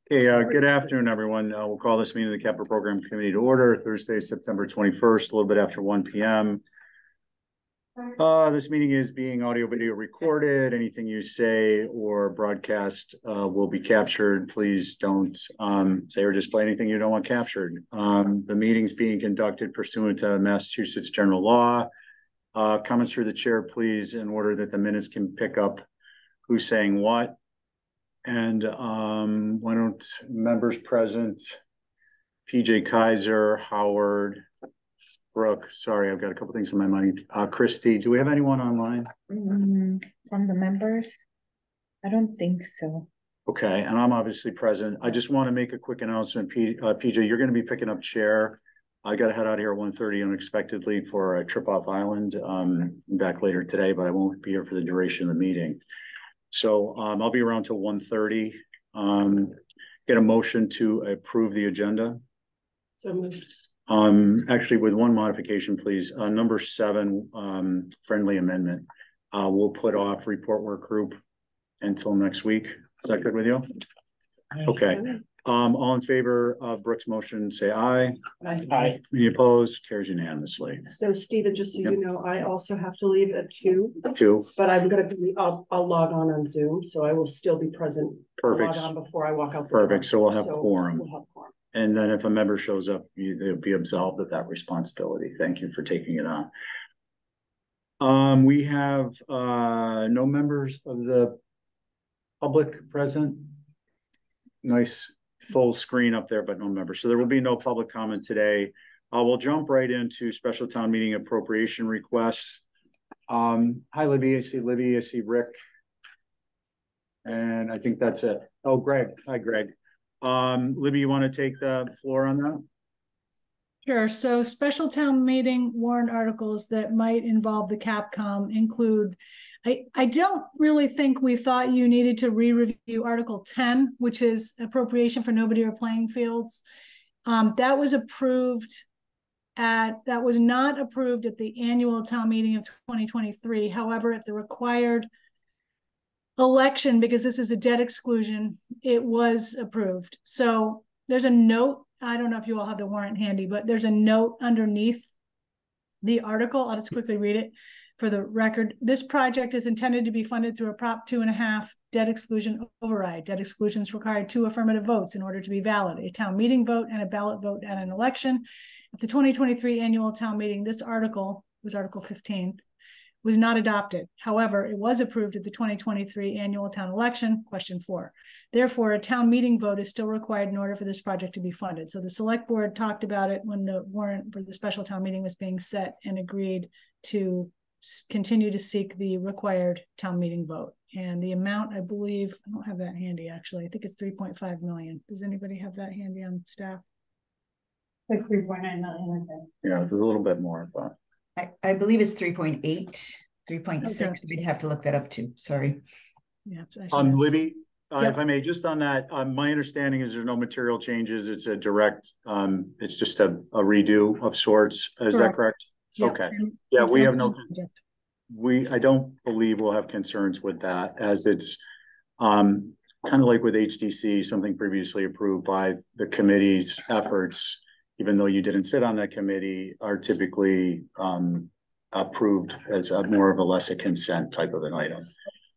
Hey, good afternoon, everyone. We'll call this meeting of the Capital Program Committee to order Thursday, September 21st, a little bit after 1 p.m. This meeting is being audio-video recorded. Anything you say or broadcast will be captured. Please don't say or display anything you don't want captured. The meeting's being conducted pursuant to Massachusetts general law. Comments through the chair, please, in order that the minutes can pick up who's saying what. And why don't members present, PJ Kaiser, Howard, Brooke, sorry, I've got a couple things in my mind. Christy, do we have anyone online? From the members? I don't think so. Okay, and I'm obviously present. I just want to make a quick announcement. PJ, you're going to be picking up chair. I got to head out here at 1:30 unexpectedly for a trip off island. I'm back later today, but I won't be here for the duration of the meeting. So I'll be around till 1:30. Get a motion to approve the agenda. So moved. Actually, with one modification, please. Number 7, friendly amendment. We'll put off report work group until next week. Is that good with you? Okay. All in favor of Brooke's motion, say aye. Aye. Any opposed? Carries unanimously. So Stephen, just so you know, I also have to leave at 2. 2. But I'm going to be, I'll log on Zoom, so I will still be present. Perfect. Log on before I walk out. Perfect. So we'll have quorum. We'll have quorum. And then if a member shows up, they'll be absolved of that responsibility. Thank you for taking it on. We have no members of the public present. Nice full screen up there, but no members. So there will be no public comment today. We'll jump right into special town meeting appropriation requests. Hi, Libby. I see Libby. I see Rick. And I think that's it. Oh, Greg. Hi, Greg. Libby, you want to take the floor on that? Sure. So special town meeting warrant articles that might involve the Capcom include, I don't really think we thought you needed to re-review Article 10, which is appropriation for nobody or playing fields. That was not approved at the annual town meeting of 2023. However, at the required election, because this is a debt exclusion, it was approved. So there's a note. I don't know if you all have the warrant handy, but there's a note underneath the article. I'll just quickly read it for the record. This project is intended to be funded through a Prop 2.5 debt exclusion override. Debt exclusions require 2 affirmative votes in order to be valid: a town meeting vote and a ballot vote at an election. At the 2023 annual town meeting, this article was Article 15. Was not adopted. However, it was approved at the 2023 annual town election, question 4. Therefore, a town meeting vote is still required in order for this project to be funded. So the select board talked about it when the warrant for the special town meeting was being set and agreed to continue to seek the required town meeting vote. And the amount, I believe, I don't have that handy actually. I think it's 3.5 million. Does anybody have that handy on staff? Like 3.9 million. Yeah, there's a little bit more, but I believe it's 3.8, 3.6. Okay. We'd have to look that up too. Sorry. Yeah. Libby, Yep. if I may, just on that, my understanding is there's no material changes. It's a direct, it's just a redo of sorts. Is that correct? Yep. Okay. Yeah, we have no, I don't believe we'll have concerns with that, as it's kind of like with HDC, something previously approved by the committee's efforts, even though you didn't sit on that committee, are typically approved as more of a lesser consent type of an item.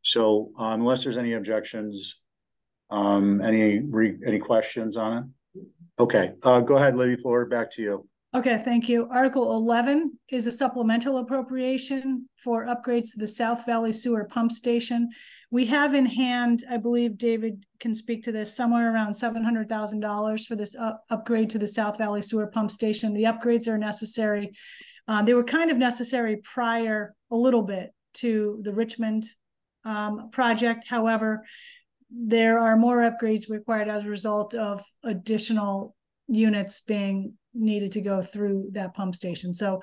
So unless there's any objections, any questions on it? Okay, go ahead, Libby, floor back to you. Okay, thank you. Article 11 is a supplemental appropriation for upgrades to the South Valley Sewer Pump Station. We have in hand, I believe David can speak to this, somewhere around $700,000 for this upgrade to the South Valley Sewer Pump Station. The upgrades are necessary. They were kind of necessary prior a little bit to the Richmond project. However, there are more upgrades required as a result of additional units being needed to go through that pump station. So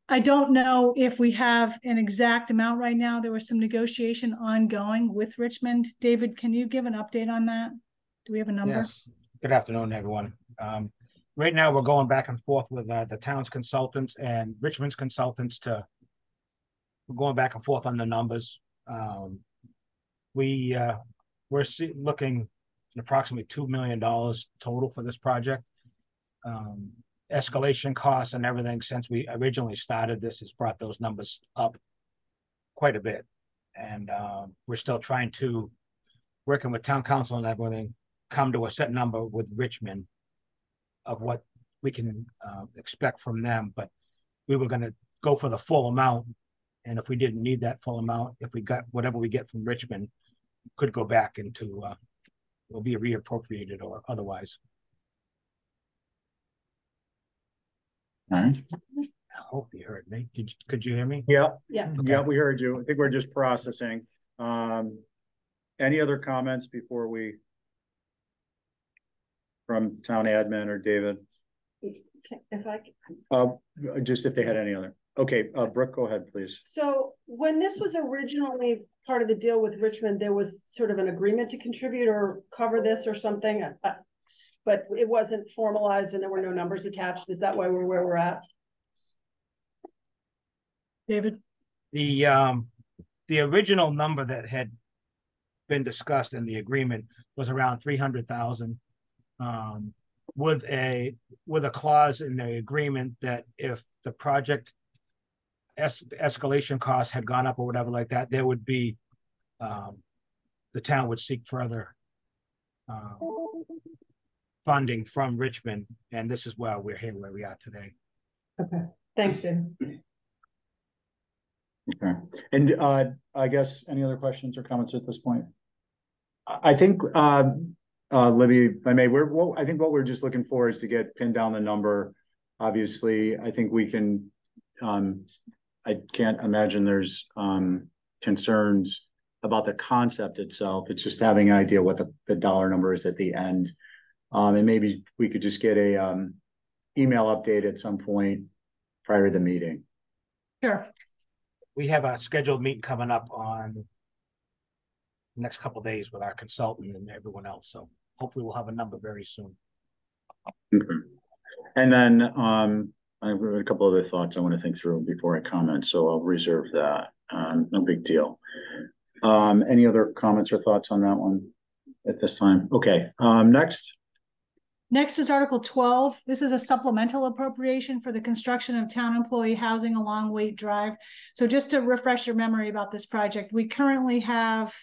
I don't know if we have an exact amount right now. There was some negotiation ongoing with Richmond. David, can you give an update on that? Do we have a number? Yes. Good afternoon, everyone. Right now, we're going back and forth with the town's consultants and Richmond's consultants we're going back and forth on the numbers. we're looking at approximately $2 million total for this project. Escalation costs and everything since we originally started this has brought those numbers up quite a bit. And we're still trying to, working with town council and everything, come to a set number with Richmond of what we can expect from them. But we were going to go for the full amount. And if we didn't need that full amount, if we got whatever we get from Richmond, could go back into, will be reappropriated or otherwise. All right. I hope you heard me. Could you hear me? Yeah. Yeah. Okay. Yeah, we heard you. I think we're just processing. Any other comments before we, from town admin or David? If I Just if they had any other. Okay, Brooke, go ahead, please. So when this was originally part of the deal with Richmond, there was sort of an agreement to contribute or cover this or something, but it wasn't formalized and there were no numbers attached. Is that why we're where we're at? David? The original number that had been discussed in the agreement was around 300,000, with a clause in the agreement that if the project escalation costs had gone up or whatever like that, there would be the town would seek further funding from Richmond, and this is why we're here where we are today. Okay, thanks, David. Okay, and I guess any other questions or comments at this point? I think Libby, if I may, I think what we're just looking for is to get pinned down the number. Obviously, I think we can. I can't imagine there's concerns about the concept itself. It's just having an idea what the dollar number is at the end, and maybe we could just get a email update at some point prior to the meeting. Sure. We have a scheduled meeting coming up on the next couple of days with our consultant and everyone else. So hopefully we'll have a number very soon. Okay. And then I have a couple other thoughts I want to think through before I comment, so I'll reserve that. No big deal. Any other comments or thoughts on that one at this time? Okay, next. Next is Article 12. This is a supplemental appropriation for the construction of town employee housing along Waite Drive. So just to refresh your memory about this project, we currently have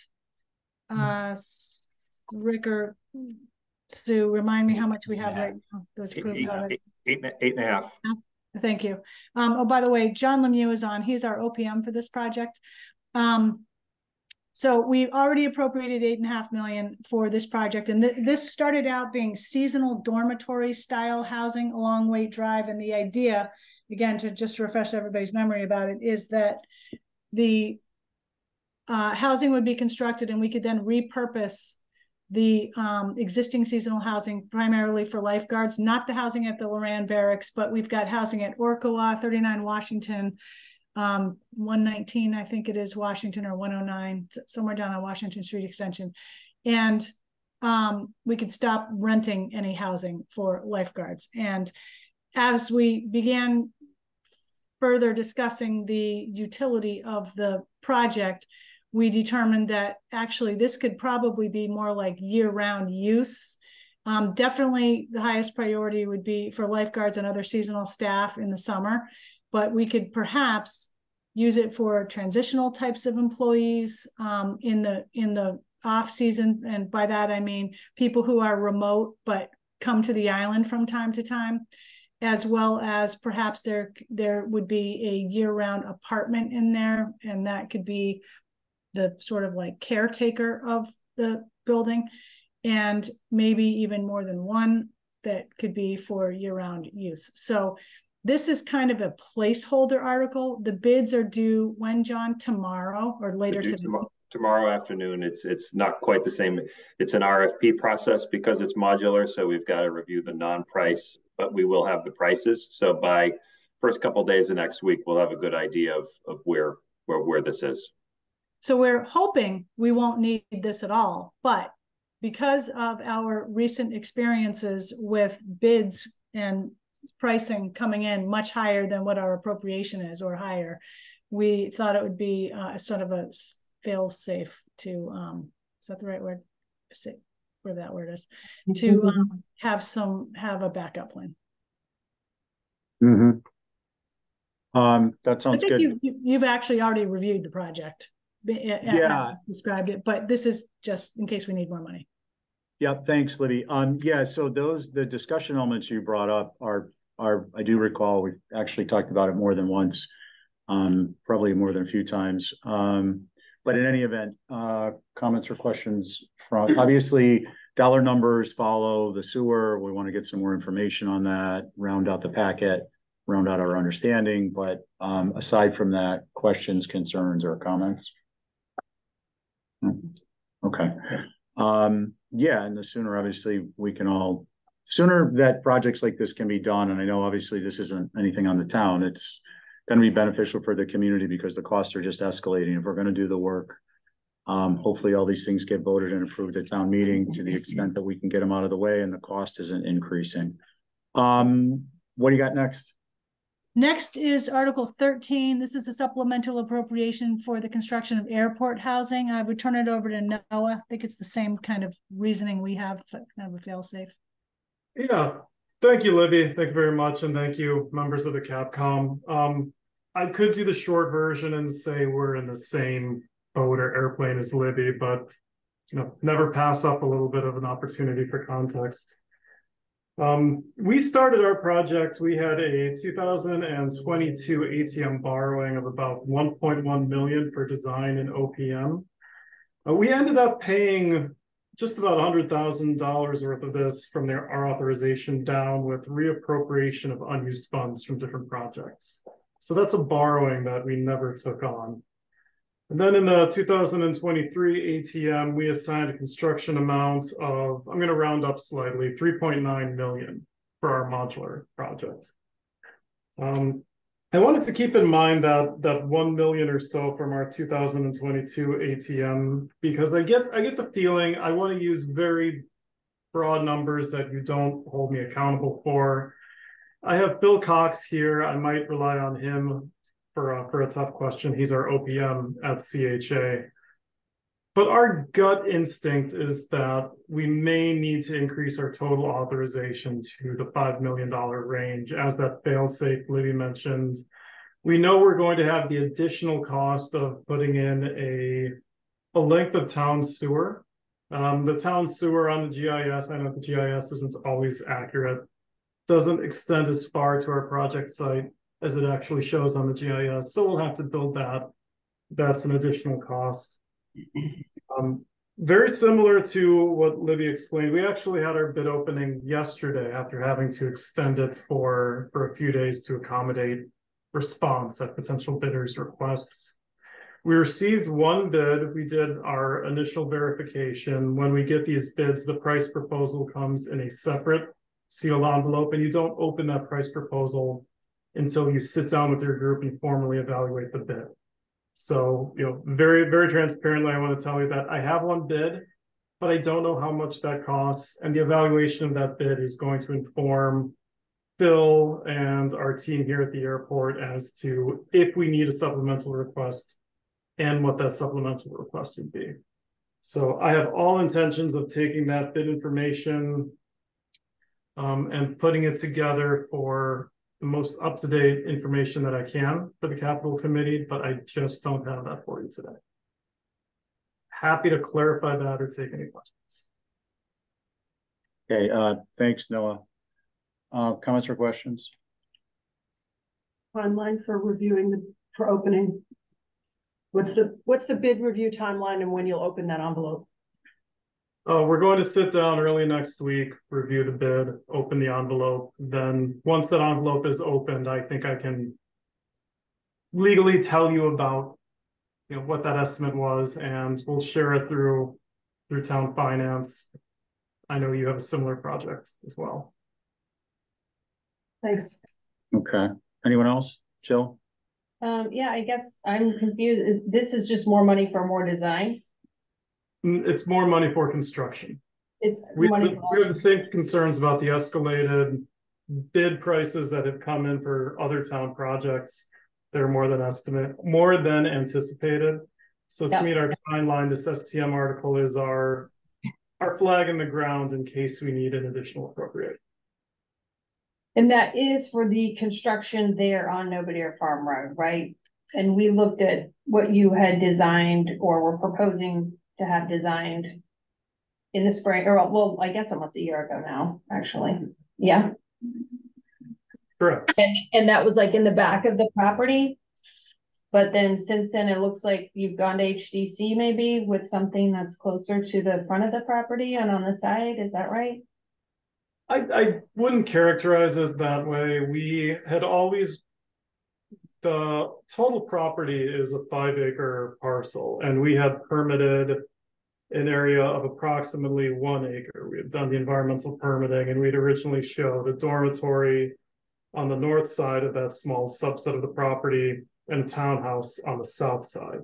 Rick or Sue, remind me how much we have right now. Those approved already. Eight and a half. Thank you. Oh, by the way, John Lemieux is on. He's our OPM for this project. So we already appropriated $8.5 million for this project. And this started out being seasonal dormitory style housing along Waite Drive. And the idea, again, to just refresh everybody's memory about it, is that the housing would be constructed and we could then repurpose the existing seasonal housing primarily for lifeguards, not the housing at the Loran Barracks, but we've got housing at Orkawa, 39 Washington, 119, I think it is Washington, or 109, somewhere down on Washington Street Extension. And we could stop renting any housing for lifeguards. And as we began further discussing the utility of the project, we determined that actually this could probably be more like year-round use. Definitely the highest priority would be for lifeguards and other seasonal staff in the summer, but we could perhaps use it for transitional types of employees in the off season. And by that, I mean people who are remote, but come to the island from time to time, as well as perhaps there would be a year-round apartment in there. And that could be the sort of like caretaker of the building, and maybe even more than one that could be for year-round use. So this is kind of a placeholder article. The bids are due when, John? Tomorrow or later today? Tomorrow afternoon. It's not quite the same. It's an RFP process because it's modular, so we've got to review the non-price, but we will have the prices. So by first couple of days of next week, we'll have a good idea of where this is. So we're hoping we won't need this at all, but because of our recent experiences with bids and pricing coming in much higher than what our appropriation is or higher, we thought it would be sort of a fail safe to, is that the right word? Say where that word is, to have a backup plan. Mm-hmm. That I sounds think good. you've actually already reviewed the project. Yeah. Described it, but this is just in case we need more money. Yep, thanks, Libby. Yeah, so the discussion elements you brought up are I do recall we've actually talked about it more than once, probably more than a few times. But in any event, comments or questions from, obviously dollar numbers follow the sewer. We want to get some more information on that, round out the packet, round out our understanding. But aside from that, questions, concerns, or comments? Okay. Yeah, and the sooner obviously we can all, sooner that projects like this can be done, and I know obviously this isn't anything on the town, it's going to be beneficial for the community because the costs are just escalating. If we're going to do the work, hopefully all these things get voted and approved at town meeting to the extent that we can get them out of the way and the cost isn't increasing. What do you got next? Next is Article 13. This is a supplemental appropriation for the construction of airport housing. I would turn it over to Noah. I think it's the same kind of reasoning we have, kind of a fail-safe. Yeah, thank you, Libby. Thank you very much. And thank you, members of the Capcom. I could do the short version and say we're in the same boat or airplane as Libby, but never pass up a little bit of an opportunity for context. We started our project, we had a 2022 ATM borrowing of about 1.1 million for design and OPM. We ended up paying just about $100,000 worth of this from our authorization down with reappropriation of unused funds from different projects. So that's a borrowing that we never took on. And then in the 2023 ATM, we assigned a construction amount of, I'm going to round up slightly, 3.9 million for our modular project. I wanted to keep in mind that 1 million or so from our 2022 ATM, because I get the feeling I want to use very broad numbers that you don't hold me accountable for. I have Bill Cox here. I might rely on him for a tough question. He's our OPM at CHA. But our gut instinct is that we may need to increase our total authorization to the $5 million range. As that fail-safe Libby mentioned, we know we're going to have the additional cost of putting in a length of town sewer. The town sewer on the GIS, I know the GIS isn't always accurate, doesn't extend as far to our project site as it actually shows on the GIS. So we'll have to build that. That's an additional cost. Very similar to what Libby explained, we actually had our bid opening yesterday after having to extend it for a few days to accommodate response at potential bidders' requests. We received one bid. We did our initial verification. When we get these bids, the price proposal comes in a separate sealed envelope, and you don't open that price proposal until you sit down with your group and formally evaluate the bid. So, very, very transparently, I want to tell you that I have one bid, but I don't know how much that costs. And the evaluation of that bid is going to inform Phil and our team here at the airport as to if we need a supplemental request and what that supplemental request would be. So I have all intentions of taking that bid information and putting it together for the most up-to-date information that I can for the Capital Committee, but I just don't have that for you today. Happy to clarify that or take any questions. Okay, thanks, Noah. Comments or questions? Timeline for reviewing for opening. What's the bid review timeline and when you'll open that envelope? We're going to sit down early next week, review the bid, open the envelope. Then once that envelope is opened, I think I can legally tell you about what that estimate was, and we'll share it through town finance. I know you have a similar project as well. Thanks. Okay. Anyone else? Jill? Yeah, I guess I'm confused. This is just more money for more design. It's more money for construction. We have the same concerns about the escalated bid prices that have come in for other town projects. They're more than anticipated. So to Yeah. meet our timeline, this STM article is our flag in the ground in case we need an additional appropriate. And that is for the construction there on Nobodere Farm Road, right? And we looked at what you had designed or were proposing to have designed in the spring, or well, I guess almost a year ago now, actually. Yeah. Correct. And that was like in the back of the property. But then since then, it looks like you've gone to HDC maybe with something that's closer to the front of the property and on the side. Is that right? I wouldn't characterize it that way. We had always, the total property is a 5-acre parcel, and we had permitted an area of approximately 1 acre. We had done the environmental permitting, and we'd originally showed a dormitory on the north side of that small subset of the property and a townhouse on the south side.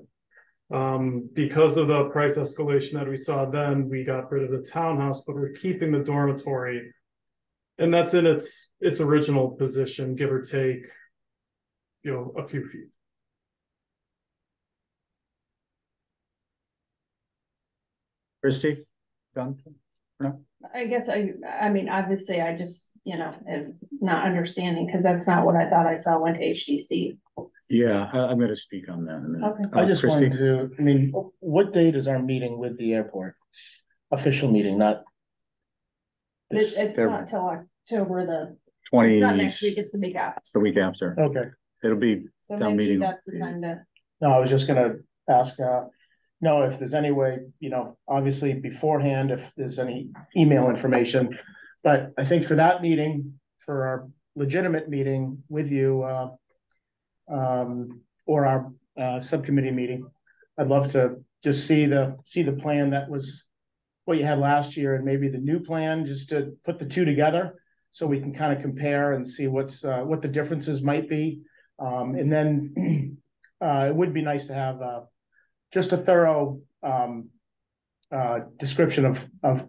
Because of the price escalation that we saw then, we got rid of the townhouse, but we're keeping the dormitory. And that's in its original position, give or take, a few feet. Christie? Done? No? I guess I mean, obviously I just, am not understanding because that's not what I thought I saw went to HDC. Yeah, I'm going to speak on that in a minute. Okay. I just Christie? wanted to, what date is our meeting with the airport? Official meeting, not It's this. not till October it's 20. not next week, it's the week after. It's the week after. Okay. It'll be So town maybe meeting. that's the time to. No, I was just gonna ask, no, if there's any way, obviously beforehand, if there's any email information. But I think for that meeting, for our legitimate meeting with you, or our subcommittee meeting, I'd love to just see the plan that was what you had last year and maybe the new plan, just to put the two together so we can kind of compare and see what the differences might be. And then it would be nice to have just a thorough description of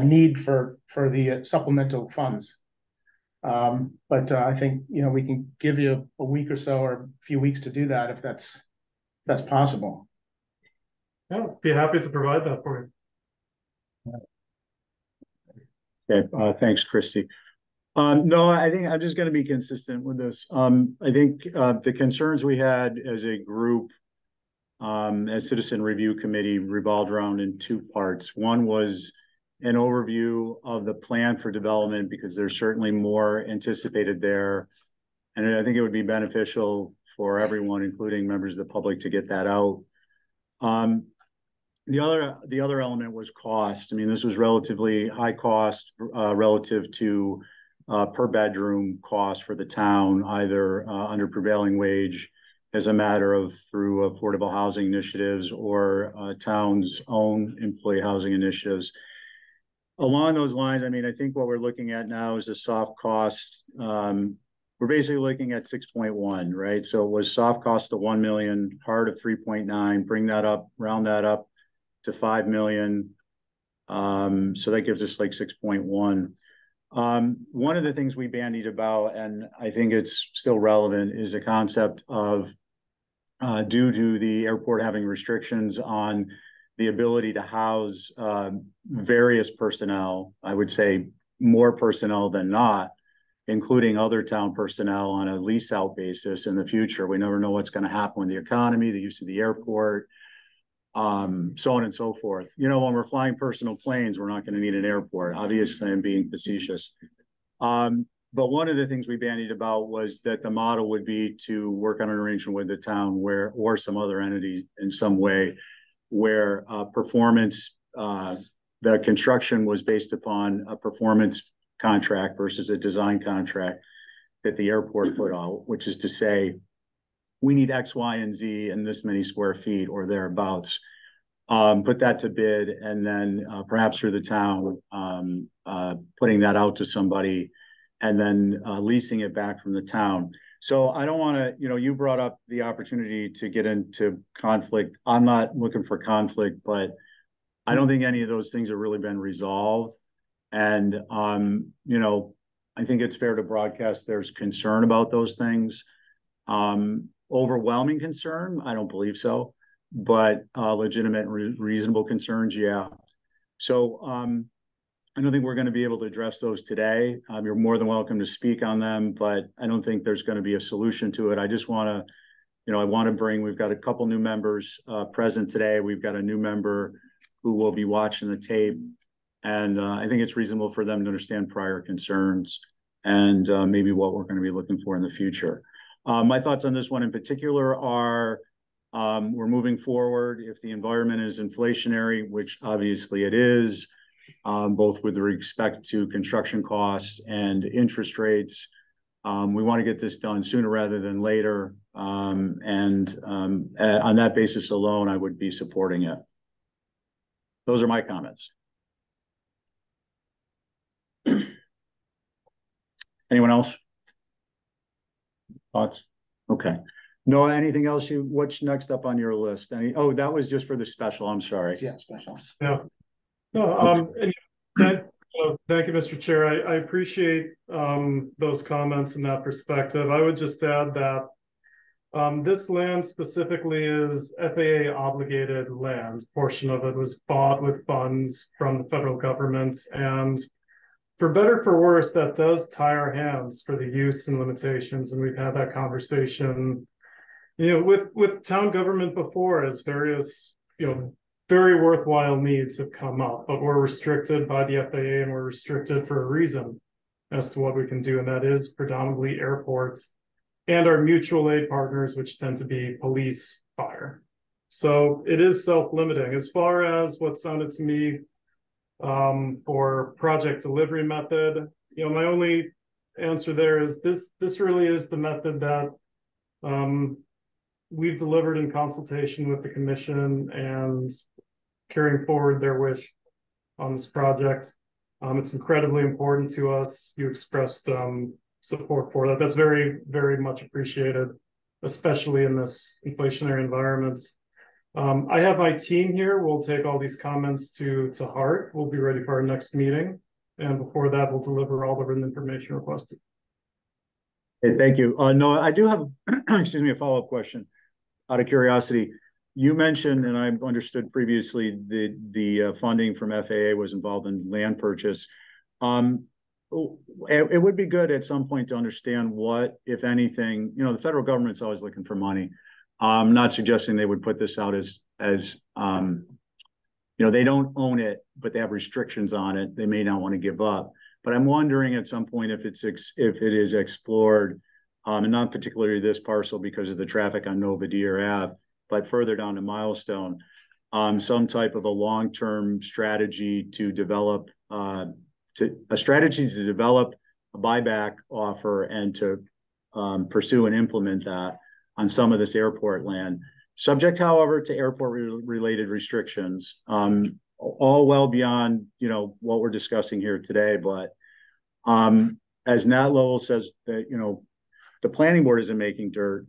need for the supplemental funds. But I think, we can give you a week or so or a few weeks to do that if that's possible. Yeah, be happy to provide that for you. Okay, thanks, Christie. No, I think I'm just going to be consistent with this. I think the concerns we had as a group, as Citizen Review Committee, revolved around in two parts. One was an overview of the plan for development, because there's certainly more anticipated there. And I think it would be beneficial for everyone, including members of the public, to get that out. The other element was cost. I mean, this was relatively high cost relative to per bedroom cost for the town, either under prevailing wage as a matter of through affordable housing initiatives or town's own employee housing initiatives. Along those lines, I mean, I think what we're looking at now is a soft cost. We're basically looking at 6.1, right? So it was soft cost of 1 million, hard of 3.9, bring that up, round that up to 5 million. So that gives us like 6.1. One of the things we bandied about, and I think it's still relevant, is the concept of due to the airport having restrictions on the ability to house various personnel, I would say more personnel than not, including other town personnel on a lease out basis in the future. We never know what's going to happen with the economy, the use of the airport, so on and so forth. You know, when we're flying personal planes, we're not going to need an airport. Obviously, I'm being facetious. But one of the things we bandied about was that the model would be to work on an arrangement with the town or some other entity in some way where performance, the construction was based upon a performance contract versus a design contract that the airport put out, which is to say, we need X, Y, and Z in this many square feet or thereabouts. Put that to bid, and then perhaps through the town, putting that out to somebody, and then leasing it back from the town. So I don't want to, you brought up the opportunity to get into conflict. I'm not looking for conflict, but I don't think any of those things have really been resolved. And, I think it's fair to broadcast there's concern about those things. Overwhelming concern? I don't believe so. but legitimate and reasonable concerns, yeah. So I don't think we're going to be able to address those today. You're more than welcome to speak on them, but I don't think there's going to be a solution to it. I just want to, I want to bring, we've got a couple new members present today. We've got a new member who will be watching the tape. And I think it's reasonable for them to understand prior concerns and maybe what we're going to be looking for in the future. My thoughts on this one in particular are we're moving forward. If the environment is inflationary, which obviously it is, both with respect to construction costs and interest rates, we want to get this done sooner rather than later. On that basis alone, I would be supporting it. Those are my comments. Anyone else? Thoughts? Okay. Noah, anything else what's next up on your list? Oh, that was just for the special. I'm sorry. Yeah, special. Yeah. No, thank you, Mr. Chair. I appreciate those comments and that perspective. I would just add that this land specifically is FAA obligated land. Portion of it was bought with funds from the federal government, and for better for worse, that does tie our hands for the use and limitations. And we've had that conversation, with town government before, as various, very worthwhile needs have come up, but we're restricted by the FAA, and we're restricted for a reason as to what we can do. And that is predominantly airports and our mutual aid partners, which tend to be police, fire. So it is self-limiting. As far as what sounded to me for project delivery method, my only answer there is this really is the method that we've delivered in consultation with the commission and carrying forward their wish on this project. It's incredibly important to us. You expressed support for that. That's very, very much appreciated, especially in this inflationary environment. I have my team here. We'll take all these comments to heart. We'll be ready for our next meeting. And before that, we'll deliver all the written information requested. Hey, thank you. No, I do have, excuse me, a follow-up question. Out of curiosity, you mentioned, and I understood previously, the funding from FAA was involved in land purchase. It would be good at some point to understand what, if anything, the federal government's always looking for money. I'm not suggesting they would put this out as they don't own it, but they have restrictions on it. They may not want to give up. But I'm wondering at some point if it is explored, and not particularly this parcel because of the traffic on Nova Deer Ave, but further down to Milestone, some type of a long-term strategy to develop a buyback offer and to pursue and implement that on some of this airport land, subject, however, to airport-related restrictions, all well beyond, what we're discussing here today. But as Nat Lowell says, that, the planning board isn't making dirt.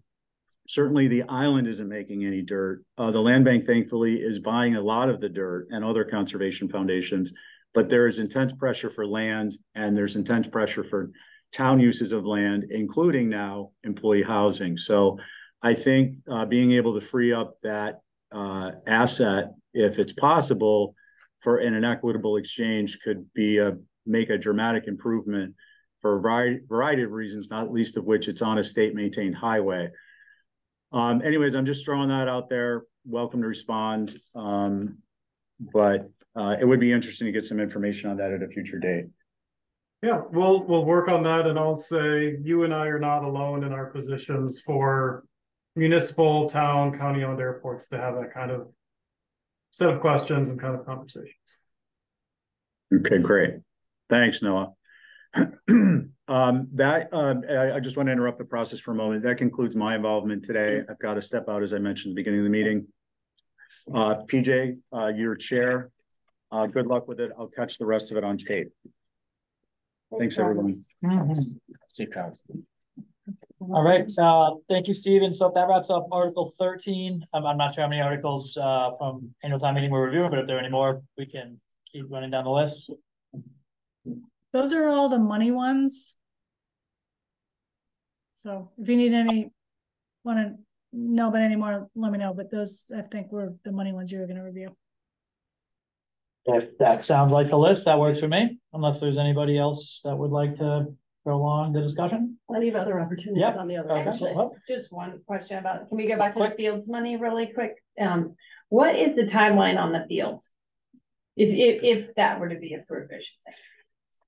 Certainly the island isn't making any dirt. The land bank, thankfully, is buying a lot of the dirt and other conservation foundations, but there is intense pressure for land, and there's intense pressure for town uses of land, including now employee housing. So I think being able to free up that asset, if it's possible, for an equitable exchange could make a dramatic improvement for a variety of reasons, not least of which it's on a state-maintained highway. Anyways, I'm just throwing that out there. Welcome to respond. But it would be interesting to get some information on that at a future date. Yeah, we'll work on that. And I'll say you and I are not alone in our positions for municipal, town, county-owned airports to have that kind of set of questions and kind of conversations. Okay, great. Thanks, Noah. I just want to interrupt the process for a moment. That concludes my involvement today. I've got to step out, as I mentioned at the beginning of the meeting. PJ, your chair. Good luck with it. I'll catch the rest of it on tape. Thanks, everyone. All right. Thank you, Stephen. So that wraps up Article 13. I'm not sure how many articles from annual town meeting we're reviewing, but if there are any more, we can keep running down the list. Those are all the money ones. So if you need any, want to know about any more, let me know, but those, I think, were the money ones you were gonna review. If that sounds like the list, that works for me, unless there's anybody else that would like to prolong the discussion. Plenty of other opportunities Yep. on the other. Okay. end. Well, Just one question about, can we go back to the fields money really quick? What is the timeline on the fields? If that were to be approved, I should say.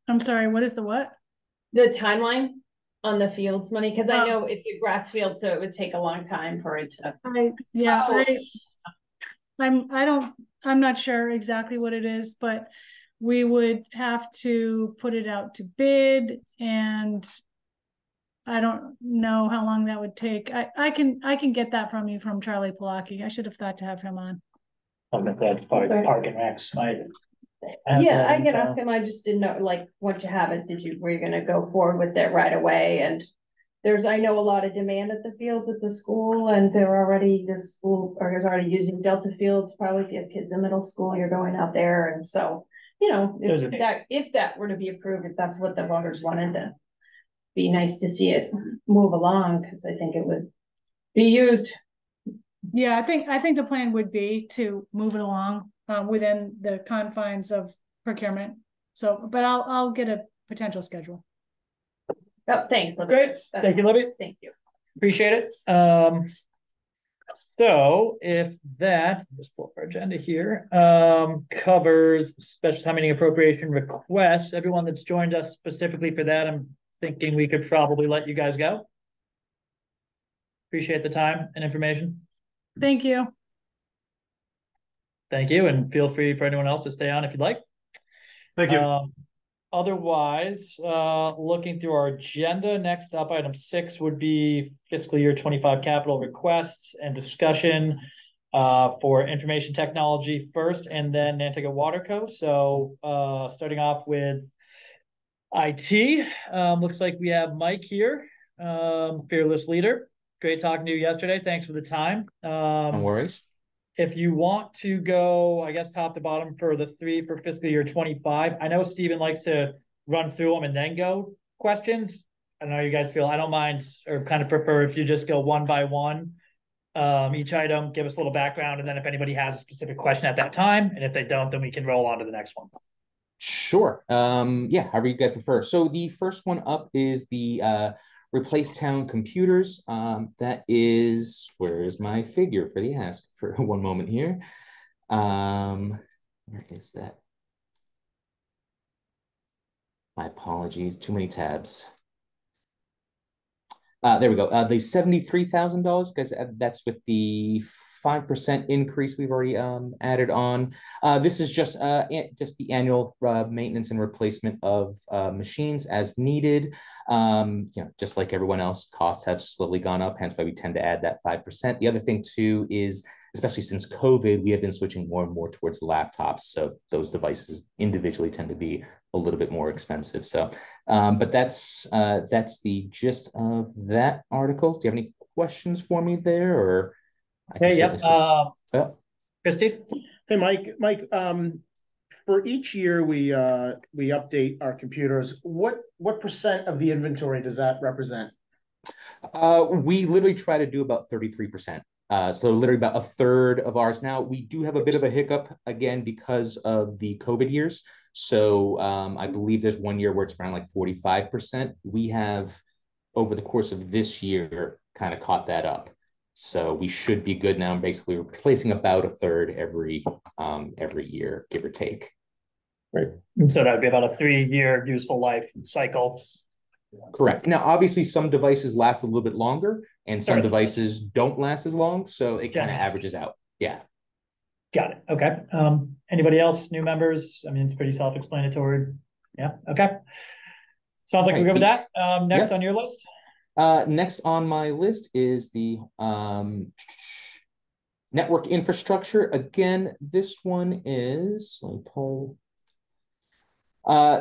I'm sorry, what is the what? The timeline on the fields money, because I Oh. know it's a grass field, so it would take a long time for it to. I'm not sure exactly what it is, but we would have to put it out to bid, and I don't know how long that would take. I can get that from you, from Charlie Palaki. I should have thought to have him on. okay, that's Park and Recs, right? Yeah, I can ask him. I just didn't know, like, once you have it, were you gonna go forward with it right away? And I know a lot of demand at the fields at the school, and the school is already using Delta Fields. Probably if you have kids in middle school, you're going out there. And so, if that were to be approved, if that's what the voters wanted, to be nice to see it move along, because I think it would be used. Yeah, I think the plan would be to move it along within the confines of procurement. So, but I'll get a potential schedule. Oh, thanks. Great. Thank you, Libby. Thank you. Appreciate it. So if that, just pull up our agenda here, covers special town meeting appropriation requests, everyone that's joined us specifically for that, I'm thinking we could probably let you guys go. Appreciate the time and information. Thank you. Thank you, and feel free for anyone else to stay on if you'd like. Thank you. Otherwise, looking through our agenda, next up, item 6 would be fiscal year 25 capital requests and discussion for information technology first, and then Nantucket Water Co. So starting off with IT, looks like we have Mike here, fearless leader. Great talking to you yesterday. Thanks for the time. No worries. If you want to go, I guess, top to bottom for the 3 for fiscal year 25, I know Stephen likes to run through them and then go questions. I know you guys feel, I don't mind, or kind of prefer if you just go one by one. Each item, give us a little background, and then if anybody has a specific question at that time, and if they don't, then we can roll on to the next one. Sure. Yeah, however you guys prefer. So the first one up is the replace town computers. That is, where is my figure for the ask? For one moment here. Where is that? My apologies, too many tabs. There we go. The $73,000, guys, that's with the 5% increase we've already added on. This is just the annual maintenance and replacement of machines as needed. Just like everyone else, costs have slowly gone up, hence why we tend to add that 5%. The other thing too is, especially since COVID, we have been switching more and more towards laptops. So those devices individually tend to be a little bit more expensive. So, but that's the gist of that article. Do you have any questions for me there, or? Hey, yep. Christy? Hey, Mike, for each year we update our computers, what percent of the inventory does that represent? We literally try to do about 33%. So literally about a third of ours. Now, we do have a bit of a hiccup again because of the COVID years. So I believe there's one year where it's around like 45%. We have, over the course of this year, kind of caught that up. So we should be good now. Basically, we're replacing about a third every year, give or take. Right. And so that'd be about a 3-year useful life cycle. Correct. Now, obviously, some devices last a little bit longer, and some devices don't last as long. So it kind of averages out. Yeah. Got it. Okay. Anybody else? New members? I mean, it's pretty self-explanatory. Yeah. Okay. Sounds like we're good with that. Next on your list. Next on my list is the network infrastructure. Again, this one is, let me pull.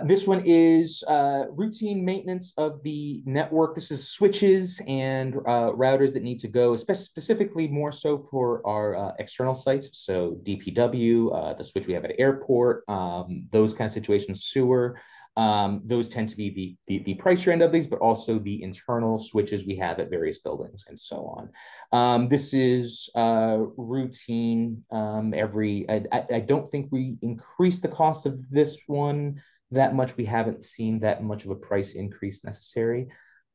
This one is routine maintenance of the network. This is switches and routers that need to go, specifically more so for our external sites. So DPW, the switch we have at airport, those kind of situations, sewer. Those tend to be the pricier end of these, but also the internal switches we have at various buildings and so on. This is routine. I don't think we increased the cost of this one that much. We haven't seen that much of a price increase necessary.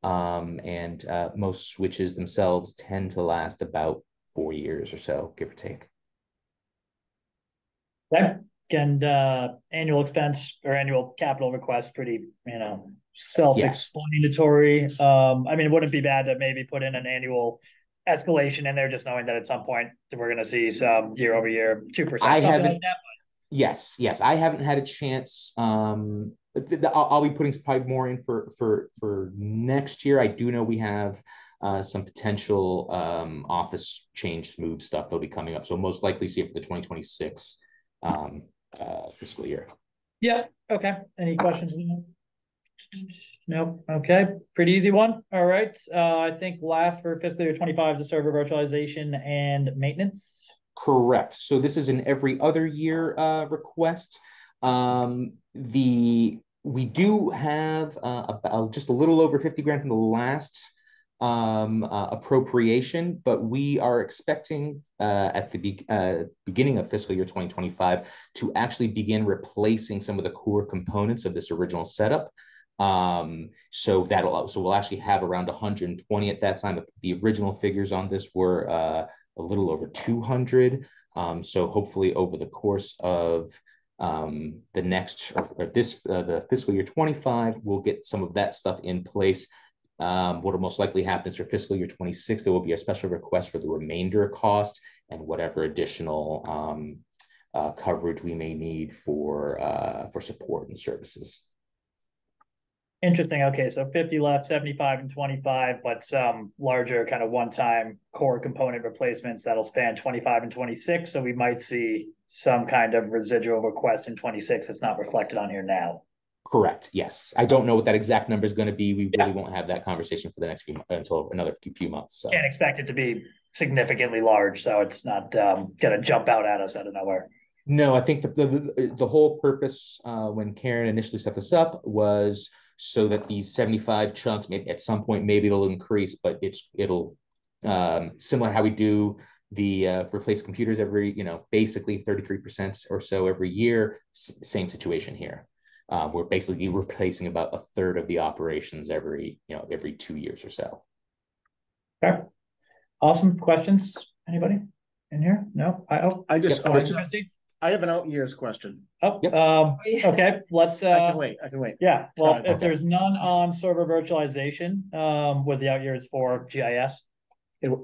And most switches themselves tend to last about 4 years or so, give or take. Okay, and annual expense or annual capital request, pretty, self-explanatory. Yes. I mean, it wouldn't be bad to maybe put in an annual escalation in there, just knowing that at some point we're going to see some year over year 2%. I haven't. Like that, but... Yes, I haven't had a chance. I'll be putting probably more in for next year. I do know we have some potential office change move stuff that'll be coming up. So most likely see it for the 2026 fiscal year. Yeah. Okay. Any questions? No. Okay. Pretty easy one. All right. I think last for fiscal year 25 is the server virtualization and maintenance. Correct. So this is an every other year request. We do have just a little over 50 grand from the last appropriation, but we are expecting at the beginning of fiscal year 2025 to actually begin replacing some of the core components of this original setup. So we'll actually have around 120 at that time. The original figures on this were a little over 200. So hopefully over the course of the fiscal year 25, we'll get some of that stuff in place. What will most likely happen is for fiscal year 26, there will be a special request for the remainder cost and whatever additional coverage we may need for support and services. Interesting. Okay, so 50 left, 75 and 25, but some larger kind of one-time core component replacements that'll span 25 and 26. So we might see some kind of residual request in 26 that's not reflected on here now. Correct. Yes. I don't know what that exact number is going to be. We really won't have that conversation for the next until another few months. So. Can't expect it to be significantly large, so it's not going to jump out at us out of nowhere. No, I think the whole purpose when Karen initially set this up was so that these 75 chunks, maybe at some point, maybe it'll increase, but it'll similar how we do the replace computers every, basically 33% or so every year. Same situation here. We're basically replacing about a third of the operations every 2 years or so. Okay. Awesome. Questions? Anybody in here? No? I just, Christy? I have an out years question. Oh, yep. Okay. Let's. I can wait. Yeah. Well, if there's none on server virtualization, was the out years for GIS?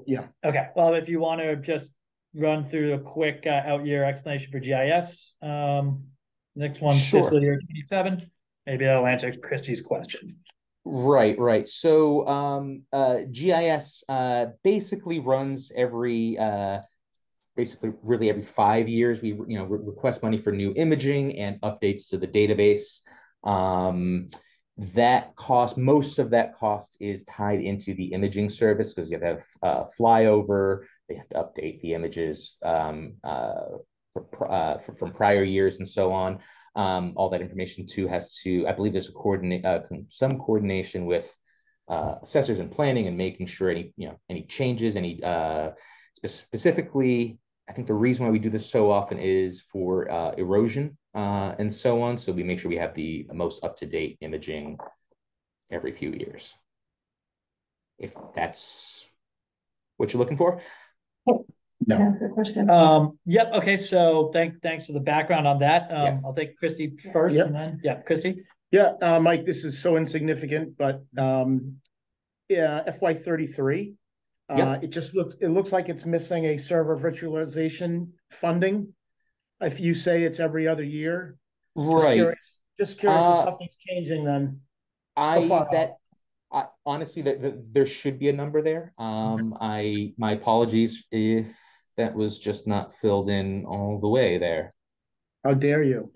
Yeah. Okay. Well, if you want to just run through a quick out year explanation for GIS, next one, sure. Fiscal year 27. Maybe I'll answer Christy's question. Right. So GIS basically runs every. Basically really every 5 years, we request money for new imaging and updates to the database. Most of that cost is tied into the imaging service because you have to have flyover, they have to update the images from prior years and so on. All that information too has to, I believe there's some coordination with assessors and planning and making sure any changes, specifically, I think the reason why we do this so often is for erosion and so on. So we make sure we have the most up-to-date imaging every few years. If that's what you're looking for. No. Good question. Yep. Okay. So thanks for the background on that. I'll take Christy first and then Christy. Yeah, Mike, this is so insignificant, but FY33. It looks like it's missing a server virtualization funding. If you say it's every other year, right? Just curious if something's changing. Then honestly, there should be a number there. My apologies if that was just not filled in all the way there. How dare you?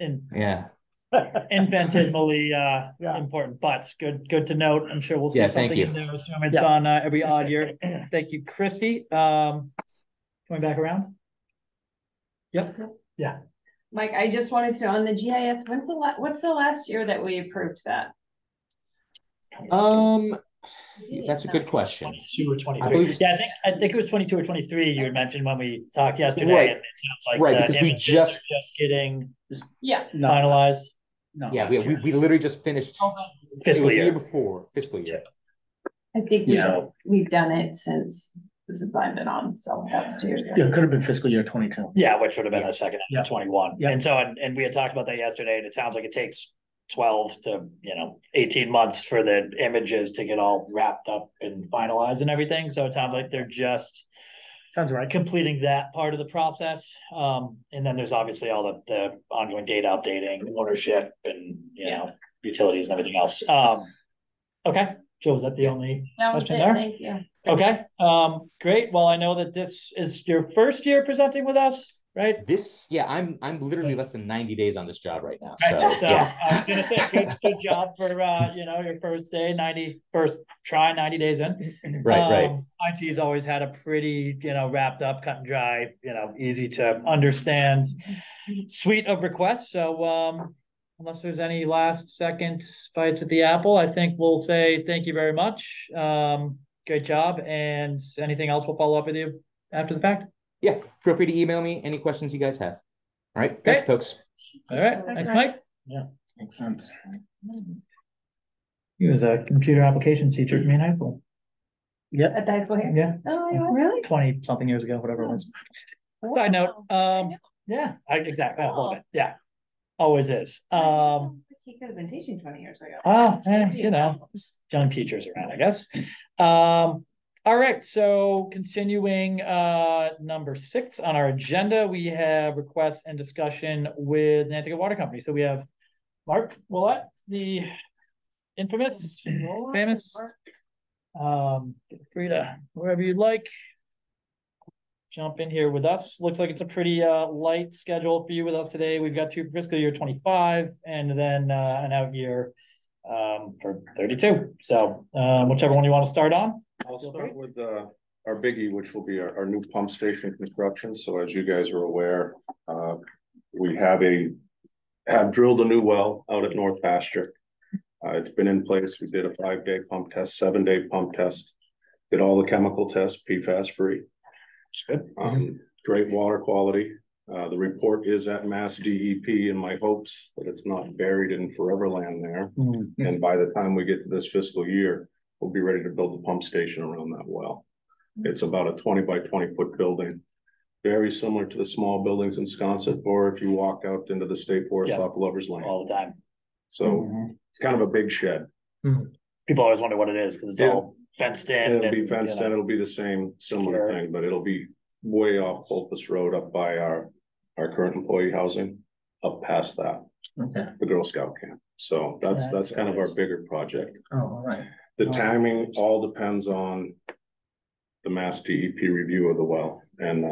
Infinitesimally important, but good to note. I'm sure we'll see something in there. Assume it's on every odd year. Thank you, Christy. Coming back around. Yep. Yeah. Mike, I just wanted to, on the GIS, what's the last year that we approved that? That's a good question. 22 or I 23. believe it's- Yeah, I think it was 22 or 23 you had mentioned when we talked yesterday. Right. And it sounds like Right, the because we images just- are just getting Yeah. finalized. No. Yeah, we literally just finised. It Fiscal was the year. year before, fiscal year. I think Yeah. we've done it since I've been on, so that was 2 years ago. Yeah, it could have been fiscal year 22. Yeah, which would have been the second Yeah. half of 21. Yeah. And so, and we had talked about that yesterday, and it sounds like it takes 12 to 18 months for the images to get all wrapped up and finalized and everything. So it sounds like they're just Sounds right. completing that part of the process. And then there's obviously all the ongoing data updating, ownership, and utilities and everything else. Okay, Joe, was that the only That was question it, there? thank you. Okay, great. Well, I know that this is your first year presenting with us, right? I'm literally less than 90 days on this job right now. Right, So yeah. I was gonna say, good job for your first day, 90 days in. Right. IT's always had a pretty, wrapped up, cut and dry, easy to understand suite of requests. So unless there's any last second bites at the apple, I think we'll say thank you very much. Great job. And anything else, we'll follow up with you after the fact. Yeah, feel free to email me any questions you guys have. All right, Great. thanks, folks. All right, thanks, Mike. Yeah, makes sense. He was a computer application teacher at me in high school. At the high school here? Yeah, Oh, really? 20 something years ago, whatever it was. Side note, yeah, exactly, a little bit, yeah, always is. He could have been teaching 20 years ago. Young teachers around, I guess. All right, so continuing number 6 on our agenda, we have requests and discussion with Nantucket Water Company. So we have Mark Willett, the infamous, famous. Feel free to, wherever you'd like, jump in here with us. Looks like it's a pretty light schedule for you with us today. We've got 2 fiscal year 25 and then an out year for 32. So whichever one you want to start on. I'll start with our biggie, which will be our new pump station construction. So as you guys are aware, we have drilled a new well out at North Pasture. It's been in place. We did a 5-day pump test, 7-day pump test, did all the chemical tests, PFAS free. Good. Great water quality. The report is at Mass DEP in my hopes that it's not buried in forever land there. And by the time we get to this fiscal year, we'll be ready to build a pump station around that well. It's about a 20 by 20 foot building, very similar to the small buildings in Sconset, or if you walk out into the state forest off Lover's Lane. All the time. So it's kind of a big shed. People always wonder what it is because it's all fenced in. It'll be fenced in. It'll be the same similar thing, but it'll be way off Pulpus Road up by our current employee housing, up past that. Okay. The Girl Scout camp. So that's kind of our bigger project. Oh, all right. The timing all depends on the Mass DEP review of the well, and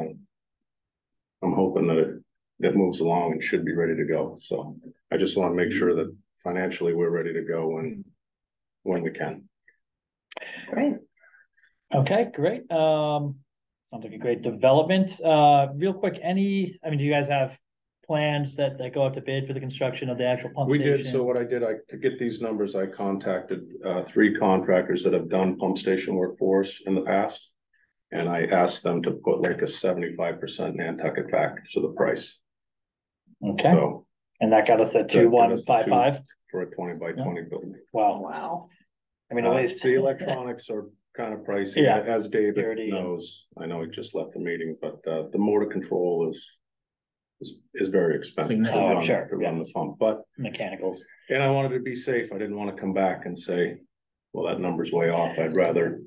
I'm hoping that it moves along and should be ready to go. So I just want to make sure that financially we're ready to go when we can. Great. Okay, great. Sounds like a great development. Real quick, do you guys have plans that go out to bid for the construction of the actual pump station? We did. So what I did, to get these numbers, I contacted 3 contractors that have done pump station work for us in the past. And I asked them to put like a 75% Nantucket factor to the price. Okay. So, and that got us at 2155 for a 20 by 20 building. Wow. I mean, at least the electronics are kind of pricey, Yeah. as David Security knows. I know he just left the meeting, but the motor control is very expensive to Oh, I'm run, sure. to run the pump. But mechanicals. and I wanted to be safe. I didn't want to come back and say, well, that number's way off. I'd rather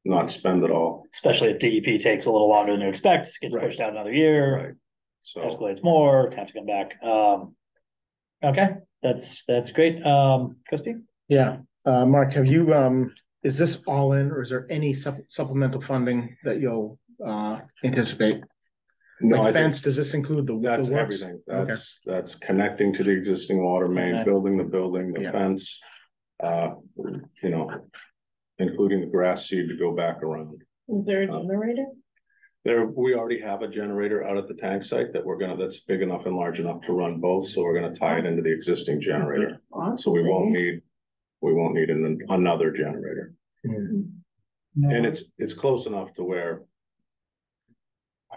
not spend it all. Especially if DEP takes a little longer than you expect, gets Right. pushed out another year. Right. So Escalates more, have to come back. Okay, that's great. Christie? Yeah, Mark, have you, is this all in, or is there any supplemental funding that you'll anticipate? no, Like fence, does this include the that's works? everything. Okay. That's connecting to the existing water main, Okay. building the building, the Yeah. fence, including the grass seed to go back around. Is there a generator? We already have a generator out at the tank site that's big enough and large enough to run both, so we're gonna tie it into the existing generator. So we won't need another generator. And it's close enough to where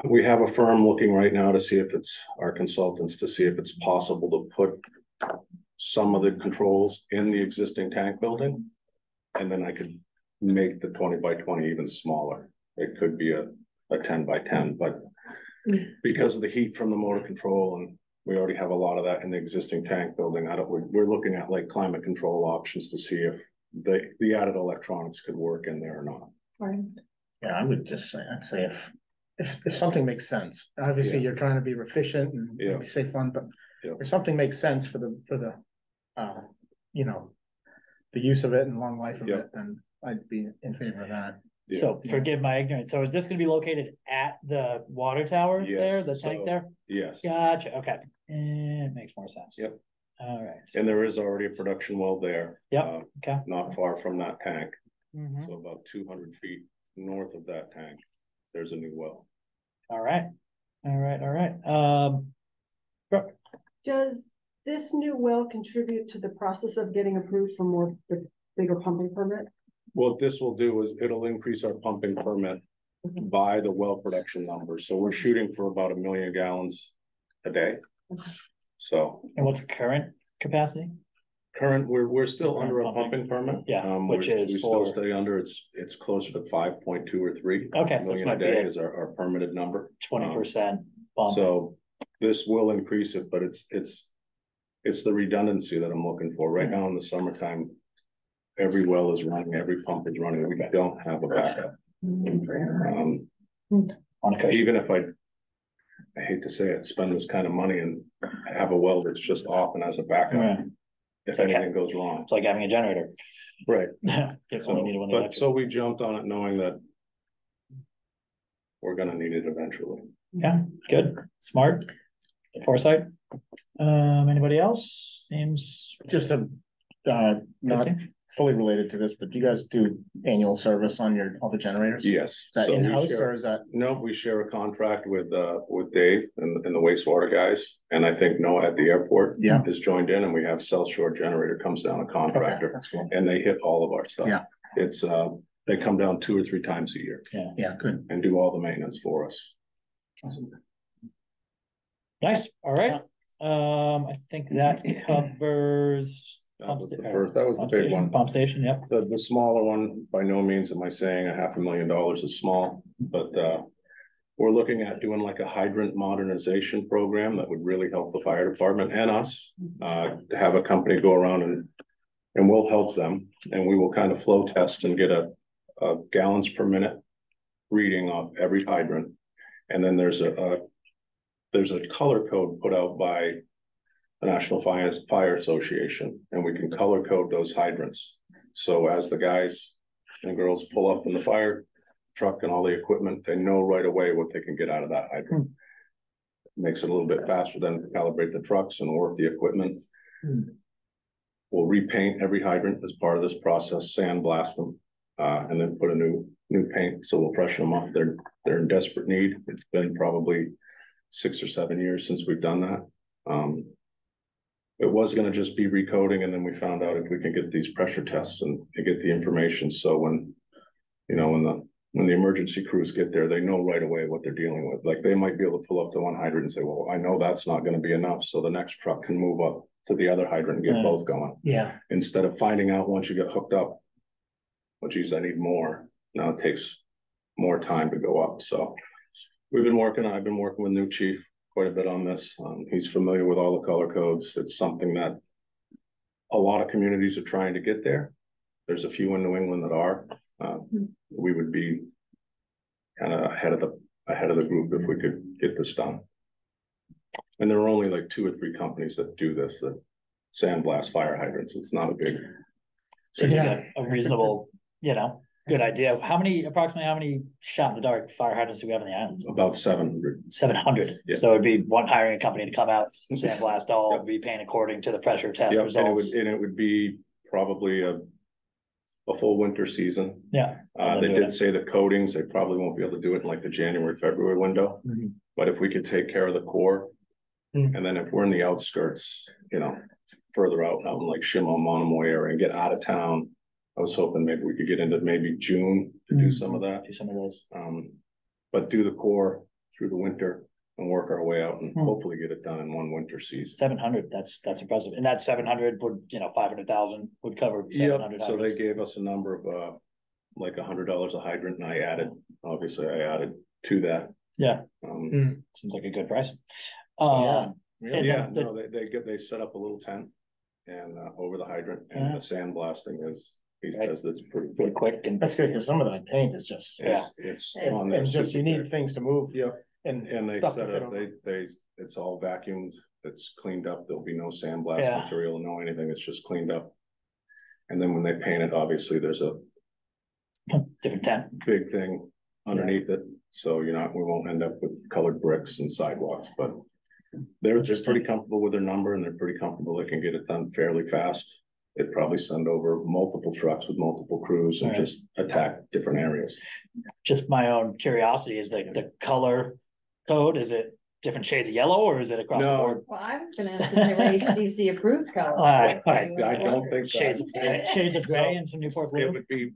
we have a firm looking right now to see if our consultants to see if it's possible to put some of the controls in the existing tank building. And then I could make the 20 by 20 even smaller. It could be a 10 by 10, but because of the heat from the motor control, and we already have a lot of that in the existing tank building, we're looking at like climate control options to see if the added electronics could work in there or not. Right. Yeah, I would just say, I'd say if something makes sense, obviously you're trying to be efficient and maybe save fun, but if something makes sense for the you know, the use of it and long life of it, then I'd be in favor of that. So forgive my ignorance. So is this gonna be located at the water tower there, the tank there? Yes. Gotcha, okay. It makes more sense. Yep. All right. And there is already a production well there. Yep, okay. Not far from that tank. Mhm. So about 200 feet north of that tank, there's a new well. All right. All right. Does this new well contribute to the process of getting approved for more, the bigger pumping permit? What this will do is it'll increase our pumping permit by the well production numbers. So we're shooting for about 1 million gallons a day. So. And what's the current capacity? We're still under a pumping permit. Yeah, which is we still stay under, it's closer to 5.2 or 3. Okay, so million a day is our permitted number. 20% bump. So this will increase it, but it's the redundancy that I'm looking for. Right now in the summertime, every well is running, every pump is running. We don't have a backup. Even if I hate to say it, spend this kind of money and have a well that's just off and as a backup. If anything goes wrong. It's like having a generator. Right. So we jumped on it knowing that we're gonna need it eventually. Yeah, good, smart, foresight. Anybody else? Seems just not fully related to this, but do you guys do annual service on all the generators? Yes. Is that in-house or is that? No, we share a contract with Dave and the wastewater guys. And I think Noah at the airport is joined in, and we have South Shore Generator comes down, a contractor, that's cool. and they hit all of our stuff. Yeah. It's they come down 2 or 3 times a year. Yeah, good. And do all the maintenance for us. Awesome. Nice, all right. I think that covers. That was the big one. Pump station, yep. The smaller one, by no means am I saying $500,000 is small, but we're looking at doing like a hydrant modernization program that would really help the fire department and us to have a company go around and we'll help them, and we will kind of flow test and get a gallons per minute reading of every hydrant. And then there's a color code put out by the National Fire Association, and we can color code those hydrants. So as the guys and girls pull up in the fire truck and all the equipment, they know right away what they can get out of that hydrant. Makes it a little bit faster than to calibrate the trucks and work the equipment. We'll repaint every hydrant as part of this process, sandblast them, and then put a new paint. So we'll freshen them up. They're in desperate need. It's been probably 6 or 7 years since we've done that. It was going to just be recoding, and then we found out if we can get these pressure tests and get the information. So when the emergency crews get there, they know right away what they're dealing with. Like they might be able to pull up to one hydrant and say, well, I know that's not going to be enough. So the next truck can move up to the other hydrant and get both going. Yeah. Instead of finding out once you get hooked up, well, geez, I need more. Now it takes more time to go up. So I've been working with new chief quite a bit on this. He's familiar with all the color codes. It's something that a lot of communities are trying to get there. There's a few in New England that are. We would be kind of ahead of the group if we could get this done. And there are only like 2 or 3 companies that do this, that sandblast fire hydrants. It's not a big. So a reasonable, good idea. Approximately how many shot in the dark fire hydrants do we have in the island? About 700. 700. Yeah. So it'd be hiring a company to come out, sandblast all, repaint according to the pressure test results. And it would be probably a full winter season. Yeah. They did say the coatings, they probably won't be able to do it in like the January, February window. But if we could take care of the core, and then if we're in the outskirts, you know, further out in like Shimon, Monomoy area and get out of town, I was hoping maybe we could get into maybe June to do some of that. Do some of those. But do the core through the winter and work our way out and hopefully get it done in one winter season. 700, that's impressive. And that 700 would, you know, 500,000 would cover 700. So they gave us a number of like $100 a hydrant, and I added to that. Yeah. Seems like a good price. They set up a little tent and over the hydrant, and the sandblasting is, he says that's pretty quick. And That's good, because some of that paint is just, it's on there. and just, you need things to move. And they stuff set to fit up, on. it's all vacuumed, it's cleaned up, there'll be no sandblast material, no anything, it's just cleaned up. And then when they paint it, obviously there's a different tent, big thing underneath it, so we won't end up with colored bricks and sidewalks, but they're just pretty comfortable with their number, and they're pretty comfortable they can get it done fairly fast. They'd probably send over multiple trucks with multiple crews and just attack different areas. Just my own curiosity is the color code, is it different shades of yellow, or is it across the board? Well, I was gonna ask if they were HDC approved color. I don't think shades of gray and some Newport blue. It would be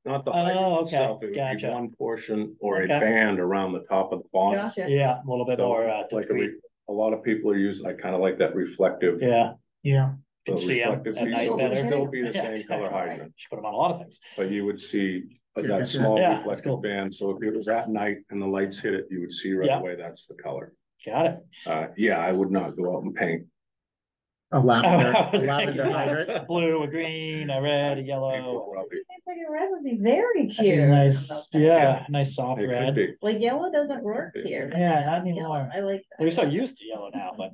not the hydrant stuff, it would be one portion or a band around the top of the font. Gotcha. Yeah, a little bit more like a lot of people are using, I kind of like that reflective. Yeah. Can see them at night It would better. still be the same exactly. color hydrant, Just put them on a lot of things. but you would see that small Yeah, that's reflective cool. band, so if it was at night and the lights hit it, you would see right Yeah. away that's the color. Got it. I would not go out and paint. A lavender, I was lavender thinking hydrant. Blue, a green, a red, a yellow. I think a red would be very cute. Nice, nice soft It could red. be. Like yellow doesn't work here. Yeah, not Yellow, anymore. I like that. We're so used to yellow now, but.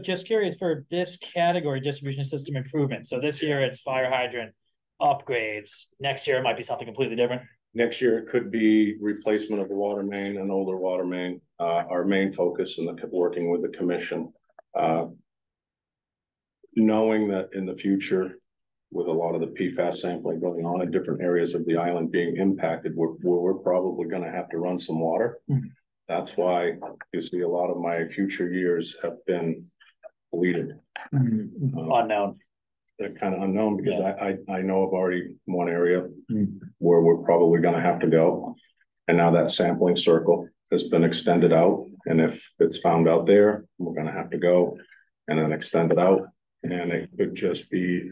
Just curious for this category, distribution system improvement. So this year it's fire hydrant upgrades. Next year it might be something completely different. Next year, it could be replacement of a water main, an older water main. Our main focus in working with the commission. Knowing that in the future, with a lot of the PFAS sampling going on in different areas of the island being impacted, we're probably gonna have to run some water. That's why you see a lot of my future years have been bleeded. Unknown. They're kind of unknown because I know of already one area where we're probably gonna have to go. And now that sampling circle has been extended out, and if it's found out there, we're gonna have to go and then extend it out, and it could just be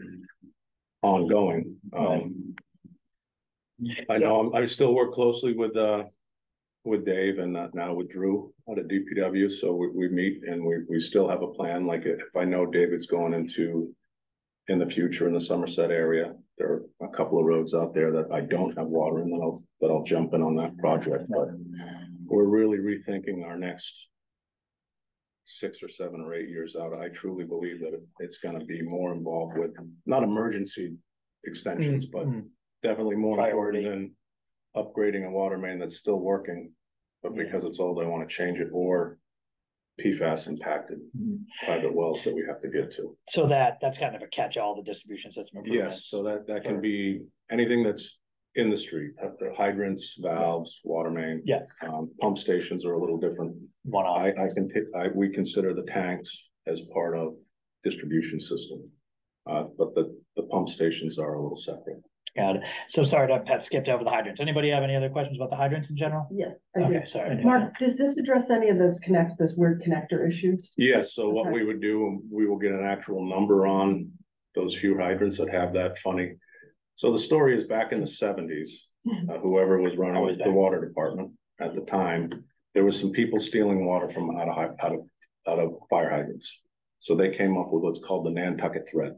ongoing. I know I still work closely with Dave and now with Drew out of DPW, so we meet and we still have a plan. Like if I know David's going in the future in the Somerset area, there are a couple of roads out there that I don't have water in, that I'll jump in on that project. But we're really rethinking our next 6 or 7 or 8 years out. I truly believe that it's going to be more involved with not emergency extensions, but definitely more important than upgrading a water main that's still working, but because it's old, I want to change it, or PFAS impacted private wells that we have to get to. So that's kind of a catch-all, the distribution system improvements. Yes, so that can be anything that's in the street, hydrants, valves, water main. Yeah. Pump stations are a little different. We consider the tanks as part of distribution system. But the pump stations are a little separate. Got it. So sorry to have skipped over the hydrants. Anybody have any other questions about the hydrants in general? Yeah, I do. Okay, sorry. Mark, does this address any of those weird connector issues? Yes, so what we would do, we will get an actual number on those few hydrants that have that funny. So the story is back in the 70s, whoever was running the water department at the time, there was some people stealing water from out of fire hydrants. So they came up with what's called the Nantucket thread.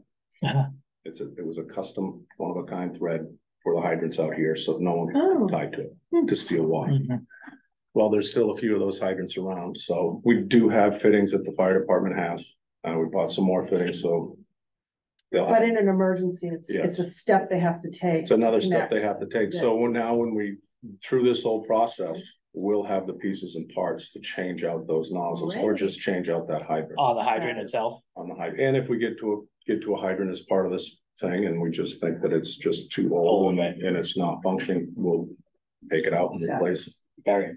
It was a custom, one-of-a-kind thread for the hydrants out here, so no one could tie to it to steal water. Well, there's still a few of those hydrants around, so we do have fittings that the fire department has. We bought some more fittings, so. But in an emergency, it's a step they have to take. It's another step they have to take. So when we, through this whole process, we'll have the pieces and parts to change out those nozzles or just change out that hydrant. On the hydrant itself? On the hydrant. And if we get to a hydrant as part of this thing, and we just think that it's just too old and it's not functioning, we'll take it out and replace it. Very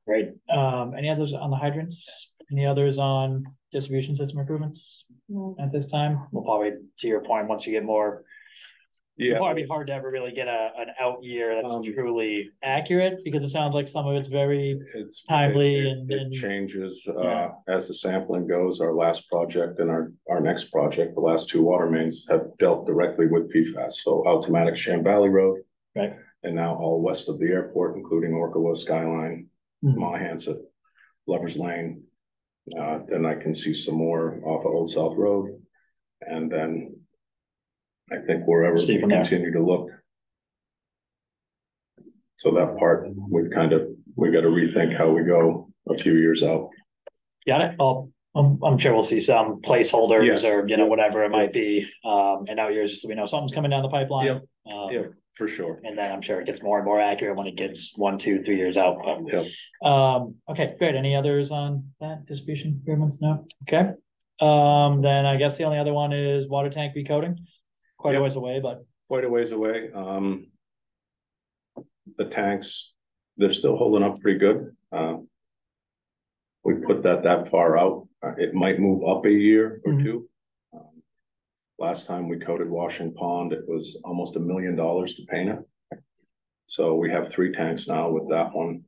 great. Any others on the hydrants? Any others on distribution system improvements at this time? We'll probably, to your point, once you get more, it'll probably be hard to ever really get an out year that's truly accurate, because it sounds like some of it's very timely it changes as the sampling goes. Our last project and our next project, the last two water mains have dealt directly with PFAS. So Automatic Sham Valley Road, right, and now all west of the airport, including Orcawa, Skyline, Monahanset, Lovers Lane. Then I can see some more off of Old South Road, and then I think wherever we continue to look. So that part, we got to rethink how we go a few years out. Got it. I'm sure we'll see some placeholders or, you know, whatever it might be, in out years, so we know something's coming down the pipeline. Yep, for sure. And then I'm sure it gets more and more accurate when it gets 1, 2, 3 years out. Yep. Okay, great. Any others on that distribution improvements? No? Okay. Then I guess the only other one is water tank recoating. Quite a ways away, but quite a ways away. The tanks, they're still holding up pretty good. We put that far out. It might move up a year or two. Last time we coated Washing Pond, it was almost $1 million to paint it. So we have 3 tanks now with that one,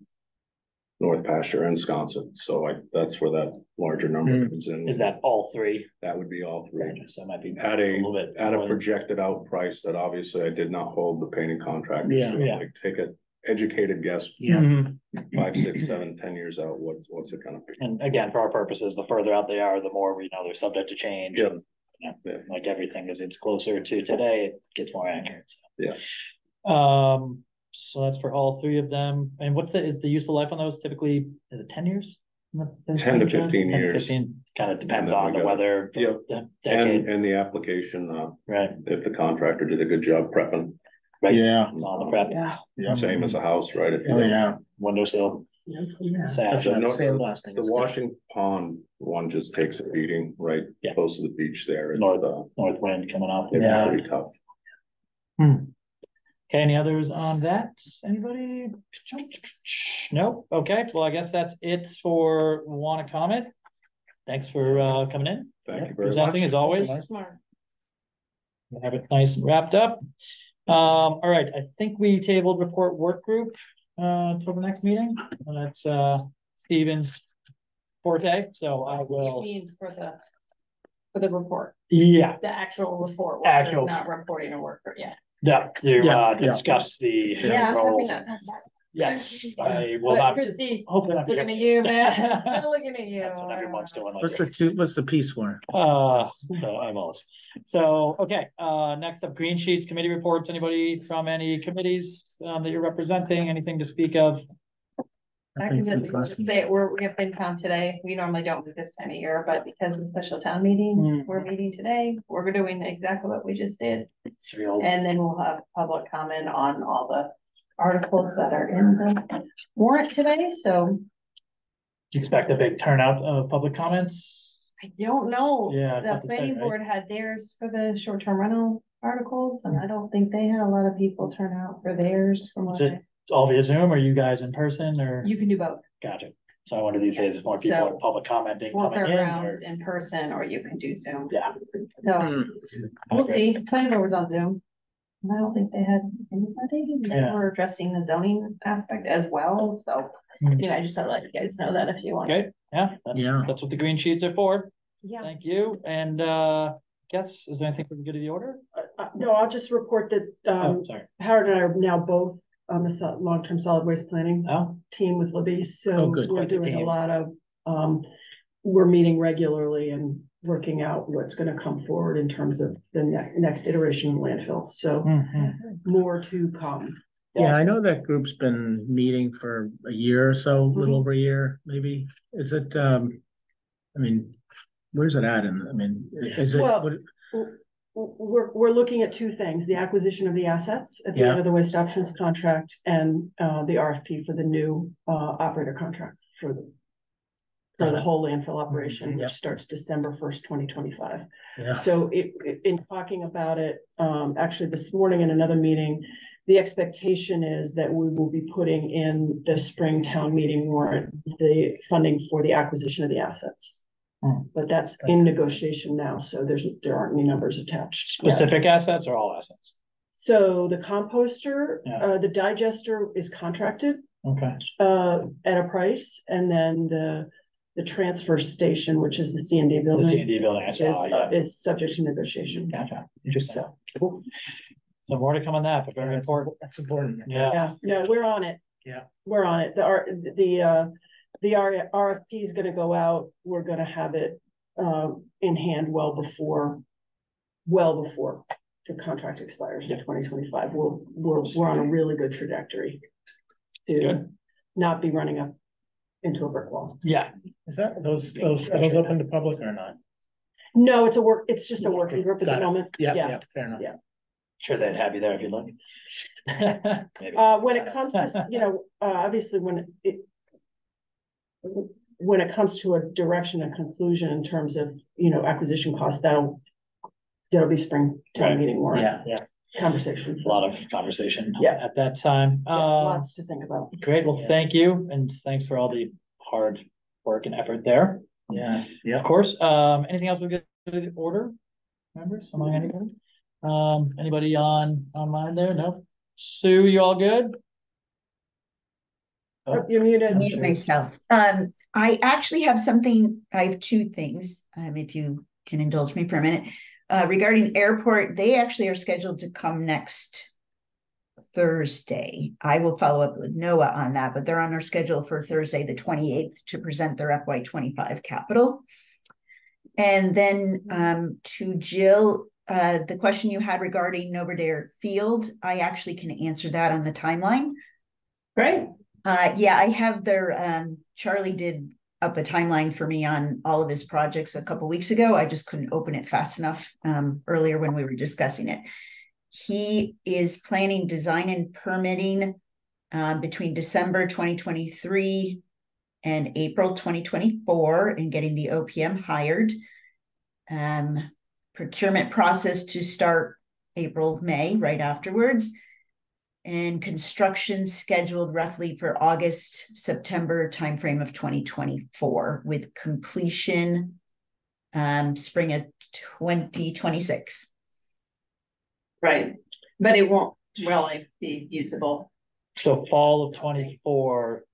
North Pasture and Wisconsin. So that's where that larger number comes in. Is that all 3? That would be all 3. So that might be at a projected out price that obviously I did not hold the painting contract. Like take an educated guess. 5, 6, 7, 10 years out. What's it gonna be? And again, for our purposes, the further out they are, the more we know they're subject to change. Yep. Like everything, as it's closer to today, it gets more accurate. So. Yeah. So that's for all 3 of them. And is the useful life on those typically, is it 10 years? 10 to 15 years. 15, kind of depends on the weather. Yep. And the application, right. If the contractor did a good job prepping. Right. Yeah. It's all the prep. Yeah. Same as a house, right? Windowsill. That's right. Sandblasting. The Washing Pond one just takes a beating right close to the beach there. North wind coming off. It's pretty tough. Okay, any others on that? Anybody? No? Okay, well, I guess that's it for Want to Comment. Thanks for coming in. Thank you very Presenting much. as always. We'll have it nice and wrapped up. All right, I think we tabled report work group till the next meeting. That's Stephen's forte, so I will. For the report. Yeah. The actual report. Not reporting a worker, Yeah, to discuss the roles. Yes, I will not. Hopefully not. Looking at you, man. Looking at you. That's what everyone's doing. What's the piece for? I'm always. So, okay, next up, green sheets, committee reports. Anybody from any committees that you're representing? Anything to speak of? I can just say it. We have FinCom today. We normally don't do this time of year, but because of the special town meeting, we're meeting today. We're doing exactly what we just did. And then we'll have public comment on all the articles that are in the warrant today. So do you expect a big turnout of public comments? I don't know. Yeah, the planning board had theirs for the short-term rental articles, and I don't think they had a lot of people turn out for theirs. From what all via Zoom, or you guys in person, or you can do both? Gotcha. So I wonder these days if more people are public commenting coming in person, or you can do Zoom. Yeah. So we'll see. Planning board was on Zoom. I don't think they had anybody. They were addressing the zoning aspect as well. So I just thought I'd let you guys know that if you want. Okay. That's what the green sheets are for. Yeah. Thank you. And guess is there anything we can go to the order? No, I'll just report that Howard and I are now both on the long-term solid waste planning team with Libby. So we're doing a lot of we're meeting regularly and working out what's going to come forward in terms of the next iteration of landfill. So more to come. Yeah, I know that group's been meeting for a year or so, a little over a year, maybe. Is it, I mean, where's it at? Is it? Well, we're looking at 2 things: the acquisition of the assets at the end of the waste options contract, and the RFP for the new operator contract for for the whole landfill operation, Yep. which starts December 1st, 2025. Yeah. So in talking about it, actually this morning in another meeting, the expectation is that we will be putting in the spring town meeting warrant, the funding for the acquisition of the assets. But that's in negotiation now, so there aren't any numbers attached yet. Specific assets or all assets? So the composter, Yeah. the digester is contracted Okay. at a price, and then the transfer station, which is the C&D The building, C&D building, I saw, yeah. is subject to negotiation. Gotcha. Interesting. So, Cool. So more to come on that, but very important. That's important. Yeah. yeah, no, we're on it. Yeah. We're on it. The RFP is gonna go out. We're gonna have it in hand well before the contract expires in 2025. We're on a really good trajectory to Good. not be running up into a brick wall. Yeah. Is that, are those open to public or not? No, it's just a working group at Got the it. moment. Yeah, fair enough. Yeah. Sure, they'd have you there if you'd like. Maybe. When it comes to, obviously when it comes to a direction and conclusion in terms of, acquisition costs, that'll be spring town Right. meeting warrant Yeah. conversation. A lot of conversation. Yeah. At that time. Lots to think about. Great. Well, thank you. And thanks for all the hard work and effort there. Yeah. Of course. Anything else we get to the order? Members, among anybody? Anybody online there? No. Sue, you all good? Oh, you're muted. Mute myself. I actually have I have two things, if you can indulge me for a minute. Regarding airport, they actually are scheduled to come next Thursday. I will follow up with Noah on that, but they're on our schedule for Thursday, the 28th, to present their FY25 capital. And then to Jill, the question you had regarding Novedere Field, I actually can answer that on the timeline. Great. Yeah, I have their, Charlie did up a timeline for me on all of his projects a couple weeks ago. I just couldn't open it fast enough earlier when we were discussing it. He is planning design and permitting between December 2023 and April 2024 and getting the OPM hired. Procurement process to start April, May, right afterwards. And construction scheduled roughly for August, September timeframe of 2024 with completion spring of 2026. Right, but it won't really be usable. So fall of 24,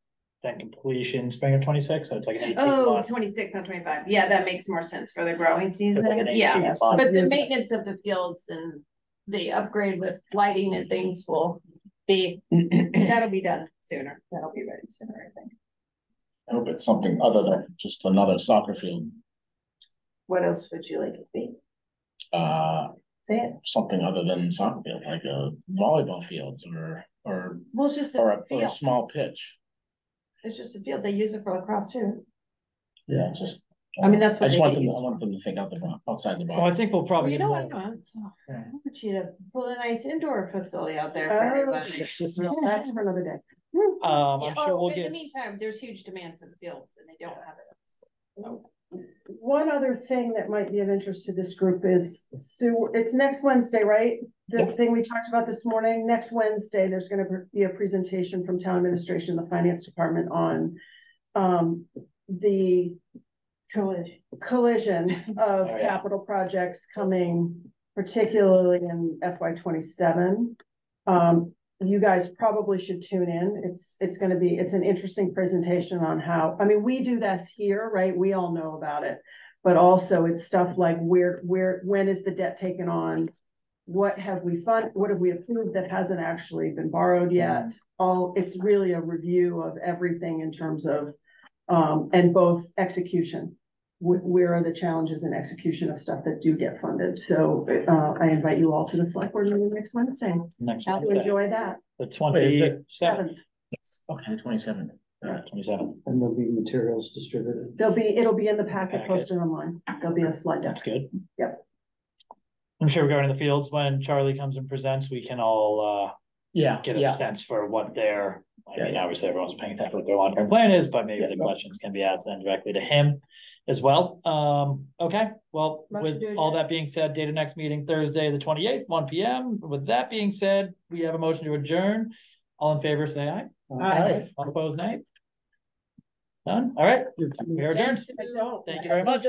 then completion, spring of 26, so it's like an 18 month. 26, not 25. Yeah, that makes more sense for the growing season. like an 18 Yeah, month. but the maintenance of the fields and the upgrade with lighting and things will be, that'll be done sooner. That'll be ready sooner, I think. I hope it's something other than just another soccer field. What else would you like it to be? Say it. Something other than soccer field, like volleyball fields or Well, it's just or a a field. small pitch. It's just a field. They use it for lacrosse too. Yeah, just. I mean, that's what I just they want get them. used I want them to think outside the box. Well, I think we'll Well, probably. you get know more- what I want? So Yeah. I want you to put a nice indoor facility out there for Oh, everybody. that's for another day. I'm Yeah. sure we'll In the get. meantime, there's huge demand for the fields and they don't have it. So, One other thing that might be of interest to this group is, Sue, it's next Wednesday, right? The Yes. thing we talked about this morning, next Wednesday, there's gonna be a presentation from town administration, the finance department on the collision of Oh, yeah. capital projects coming particularly in FY 27. You guys probably should tune in. It's an interesting presentation on how, I mean, we do this here, right? We all know about it, but also it's stuff like when is the debt taken on? What have we approved that hasn't actually been borrowed yet? It's really a review of everything in terms of, and both execution. Where are the challenges in execution of stuff that do get funded? So I invite you all to the select board meeting next Wednesday. Next To Wednesday, enjoy that. the 27th. Yes. Okay, 27. 27th. And there'll be materials distributed. It'll be in the packet posted online. There'll be a slide deck. That's good. Yep. I'm sure regarding the fields, when Charlie comes and presents, we can all Yeah, get a sense for what their I mean, obviously everyone's paying attention to what their long-term plan is, but maybe the questions can be asked then directly to him as well. Okay, well, with all that being said, date of next meeting, Thursday, the 28th, 1 p.m. With that being said, we have a motion to adjourn. All in favor, say aye. Aye. All opposed, nay. Done. All right, we are adjourned. Thank you very much.